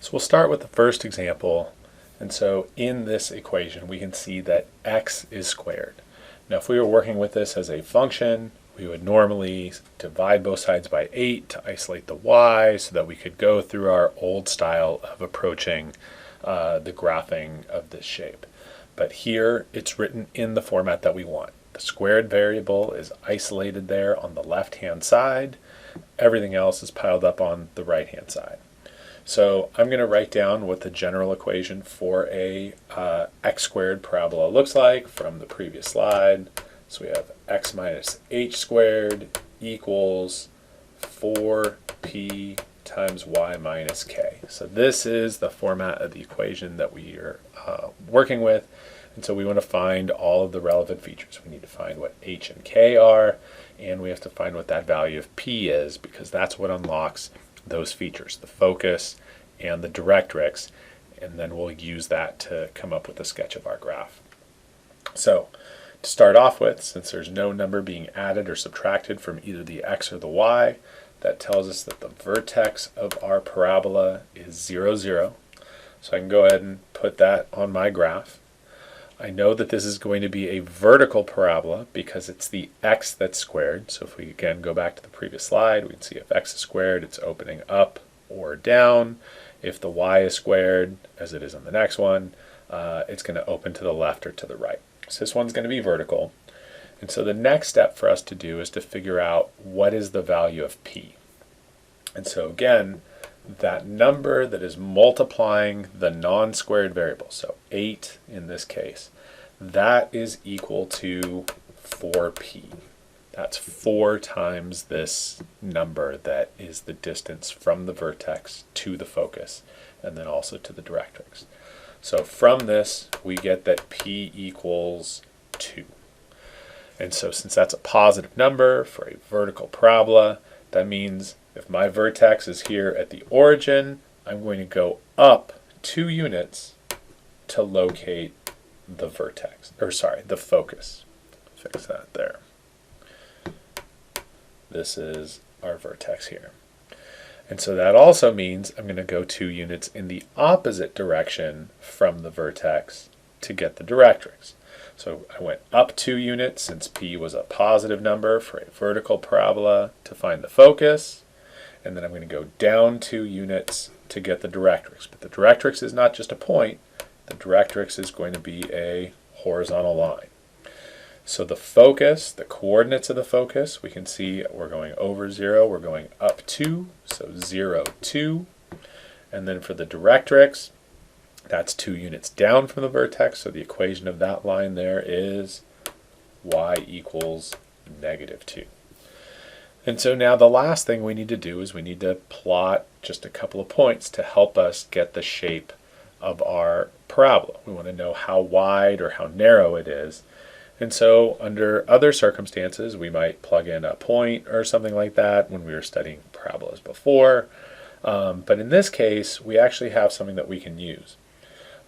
So we'll start with the first example. And so in this equation, we can see that x is squared. Now, if we were working with this as a function, we would normally divide both sides by 8 to isolate the y so that we could go through our old style of approaching the graphing of this shape. But here, it's written in the format that we want. The squared variable is isolated there on the left-hand side. Everything else is piled up on the right-hand side. So I'm going to write down what the general equation for a x squared parabola looks like from the previous slide. So we have x minus h squared equals 4p times y minus k. So this is the format of the equation that we are working with. And so we want to find all of the relevant features. We need to find what h and k are, and we have to find what that value of p is, because that's what unlocks those features, the focus and the directrix, and then we'll use that to come up with a sketch of our graph. So to start off with, since there's no number being added or subtracted from either the x or the y, that tells us that the vertex of our parabola is 0, 0. So I can go ahead and put that on my graph. I know that this is going to be a vertical parabola because it's the x that's squared. So if we again go back to the previous slide, we can see if x is squared, it's opening up or down. If the y is squared, as it is on the next one, it's going to open to the left or to the right. So this one's going to be vertical. And so the next step for us to do is to figure out what is the value of p. And so again, that number that is multiplying the non-squared variable, so 8 in this case, that is equal to 4p. That's 4 times this number that is the distance from the vertex to the focus, and then also to the directrix. So from this, we get that p equals 2. And so since that's a positive number for a vertical parabola, that means if my vertex is here at the origin, I'm going to go up 2 units to locate the vertex, or sorry, the focus. Fix that there. This is our vertex here. And so that also means I'm going to go 2 units in the opposite direction from the vertex to get the directrix. So I went up 2 units since p was a positive number for a vertical parabola to find the focus. And then I'm going to go down 2 units to get the directrix. But the directrix is not just a point. The directrix is going to be a horizontal line. So the focus, the coordinates of the focus, we can see we're going over 0, we're going up 2, so 0, 2. And then for the directrix, that's 2 units down from the vertex, so the equation of that line there is y equals -2. And so now the last thing we need to do is we need to plot just a couple of points to help us get the shape of our parabola. We want to know how wide or how narrow it is. And so under other circumstances, we might plug in a point or something like that when we were studying parabolas before. But in this case, we actually have something that we can use.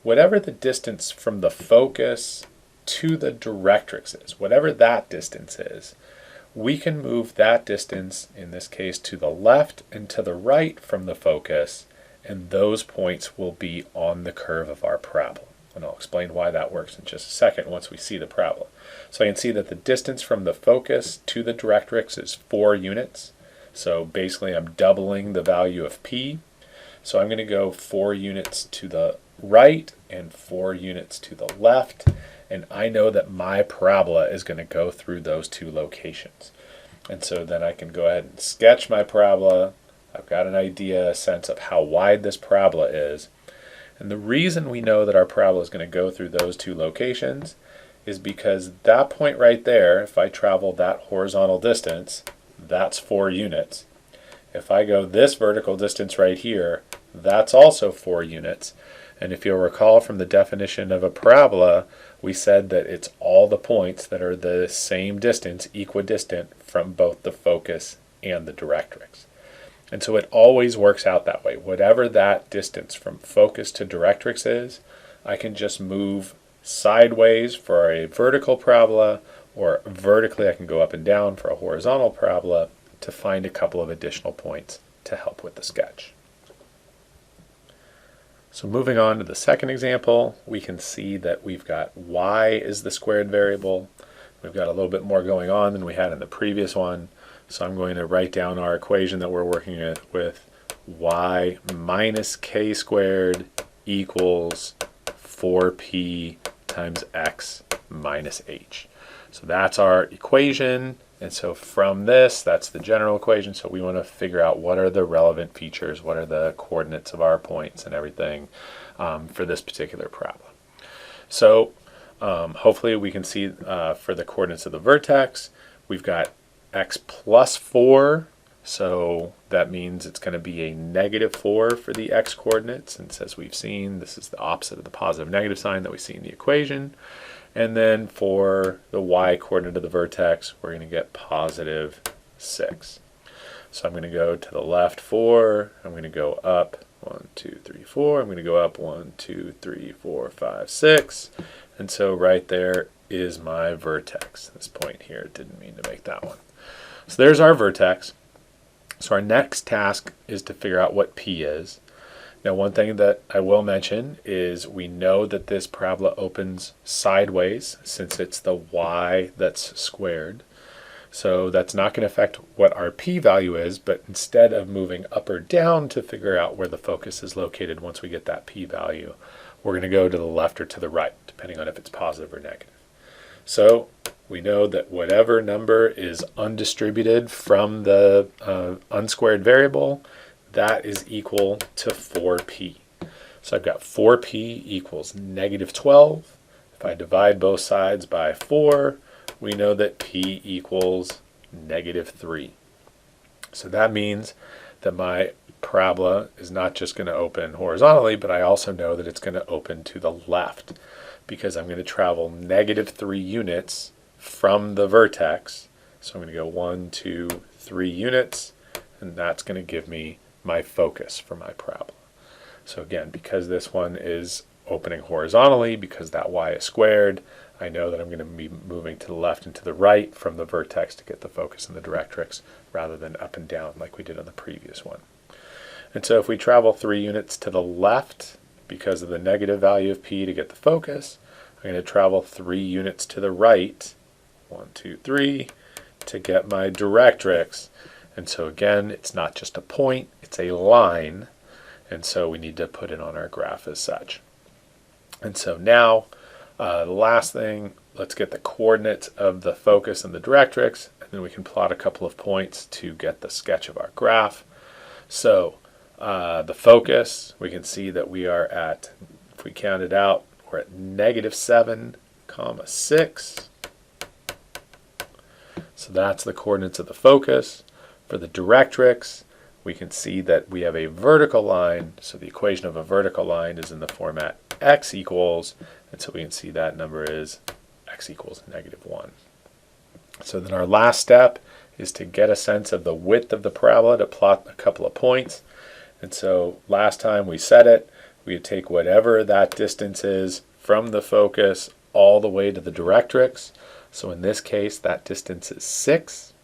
Whatever the distance from the focus to the directrix is, whatever that distance is, we can move that distance, in this case, to the left and to the right from the focus, and those points will be on the curve of our parabola. And I'll explain why that works in just a second once we see the parabola. So I can see that the distance from the focus to the directrix is 4 units. So basically I'm doubling the value of p. So I'm going to go 4 units to the right and 4 units to the left. And I know that my parabola is going to go through those 2 locations. And so then I can go ahead and sketch my parabola. I've got an idea, a sense of how wide this parabola is. And the reason we know that our parabola is going to go through those 2 locations is because that point right there, if I travel that horizontal distance, that's 4 units. If I go this vertical distance right here, that's also 4 units. And if you'll recall from the definition of a parabola, we said that it's all the points that are the same distance, equidistant from both the focus and the directrix. And so it always works out that way. Whatever that distance from focus to directrix is, I can just move sideways for a vertical parabola, or vertically I can go up and down for a horizontal parabola to find a couple of additional points to help with the sketch. So moving on to the second example, we can see that we've got y is the squared variable. We've got a little bit more going on than we had in the previous one. So I'm going to write down our equation that we're working with y minus k squared equals 4p times x minus h. So that's our equation. And so from this, that's the general equation. So we want to figure out what are the relevant features, what are the coordinates of our points and everything for this particular parabola. So hopefully we can see for the coordinates of the vertex, we've got x plus 4. So that means it's going to be a -4 for the x coordinates. And as we've seen, this is the opposite of the positive negative sign that we see in the equation. And then for the y coordinate of the vertex, we're going to get positive 6. So I'm going to go to the left 4. I'm going to go up 1, 2, 3, 4. I'm going to go up 1, 2, 3, 4, 5, 6. And so right there is my vertex. This point here, didn't mean to make that one. So there's our vertex. So our next task is to figure out what P is. Now, one thing that I will mention is we know that this parabola opens sideways since it's the y that's squared. So that's not going to affect what our p-value is, but instead of moving up or down to figure out where the focus is located once we get that p-value, we're going to go to the left or to the right, depending on if it's positive or negative. So we know that whatever number is undistributed from the unsquared variable, that is equal to 4p. So I've got 4p equals -12. If I divide both sides by 4, we know that p equals -3. So that means that my parabola is not just going to open horizontally, but I also know that it's going to open to the left because I'm going to travel -3 units from the vertex. So I'm going to go 1, 2, 3 units, and that's going to give me my focus for my parabola. So again, because this one is opening horizontally, because that y is squared, I know that I'm going to be moving to the left and to the right from the vertex to get the focus in the directrix rather than up and down like we did on the previous one. And so if we travel 3 units to the left because of the negative value of p to get the focus, I'm going to travel 3 units to the right, 1, 2, 3, to get my directrix. And so again, it's not just a point, it's a line. And so we need to put it on our graph as such. And so now, the last thing, let's get the coordinates of the focus and the directrix, and then we can plot a couple of points to get the sketch of our graph. So the focus, we can see that we are at, if we count it out, we're at -7, 6. So that's the coordinates of the focus. For the directrix, we can see that we have a vertical line. So the equation of a vertical line is in the format x equals, and so we can see that number is x equals -1. So then our last step is to get a sense of the width of the parabola to plot a couple of points. And so last time we set it, we would take whatever that distance is from the focus all the way to the directrix. So in this case, that distance is 6.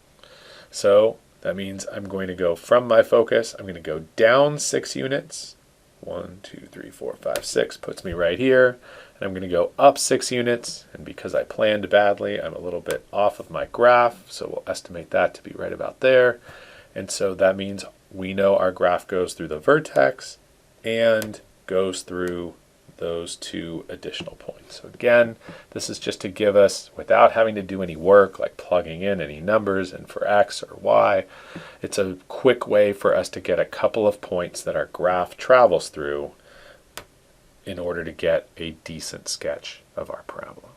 So that means I'm going to go from my focus, I'm going to go down 6 units. 1, 2, 3, 4, 5, 6 puts me right here. And I'm going to go up 6 units. And because I planned badly, I'm a little bit off of my graph. So we'll estimate that to be right about there. And so that means we know our graph goes through the vertex and goes through those 2 additional points. So again, this is just to give us, without having to do any work like plugging in any numbers and for x or y, it's a quick way for us to get a couple of points that our graph travels through in order to get a decent sketch of our parabola.